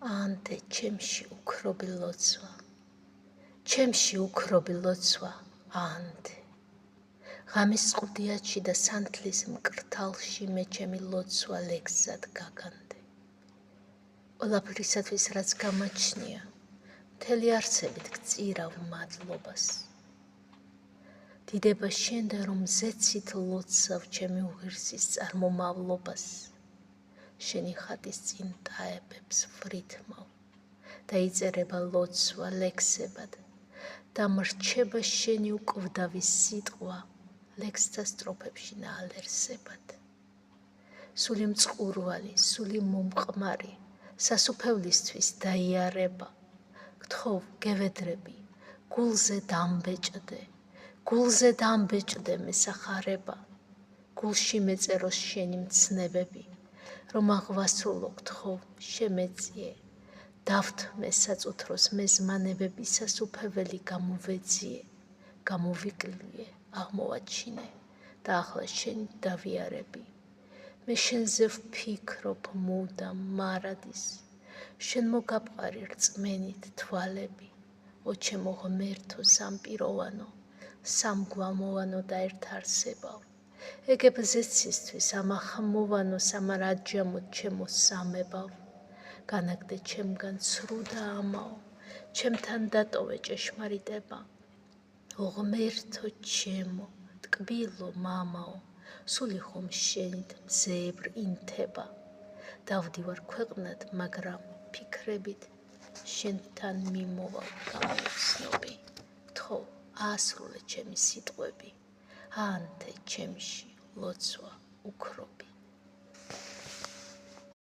ანდე ჩემში უქრობი ლოცვა, ჩემში უქრობი ლოცვა, ანდე. ღამის ყუდიათში და სანთლის მკრთალში მე ჩემი ლოცვა ლექსად გაგანდე. ყველაფრისათვის რაც გამაჩნია, მთელი არსებით გწირავ მადლობას. დიდება შენდა რომ ზეცით ლოცავ ჩემი უღირსის წარმომავლობას. შენი ხატის წინ ტაეპებს ვრითმავ და იწერება ლოცვა ლექსებად და მრჩება შენი უკვდავი სიტყვა ლექსთა სტროფებში ნაალერსებად. სული მწყურვალი, სული მომყმარი, სასუფევლისთვის დაიარება. გთხოვ გევედრები, გულზე დამბეჭდე მესახარება. გულში მეწეროს შენი მცნებები, რომ აღვასრულო გთხოვ შემეწიე. დავთმე საწუთროს მეზმანებები სასუფეველი გამოვეძიე, გამოვიკლიე, აღმოვაჩინე და ახლა შენ დავიარები. მე შენზე ვფიქრობ მუდამ მარადის, შენ მოგაპყარი რწმენით თვალები. ო ჩემო ღმერთო სამპიროვანო, სამგვამოვანო და ერთ არსებავ. ეგებ ზეცისთვის ამახმოვანო სამარაჯამო ჩემო სამებავ. განაგდე ჩემგან ცრუ და ამაო, ჩემთან დატოვე ჭეშმარიტება. ო ღმერთო ჩემო, ტკბილო მამაო, სული ხომ შენით მზეებრ ინთება. დავდივარ ქვეყნად, მაგრამ ფიქრებით შენთან მიმოვალ გამოცნობი. გთხოვ აასრულე ჩემი სიტყვები, ანდე ჩემში ლოცვა უქრობი.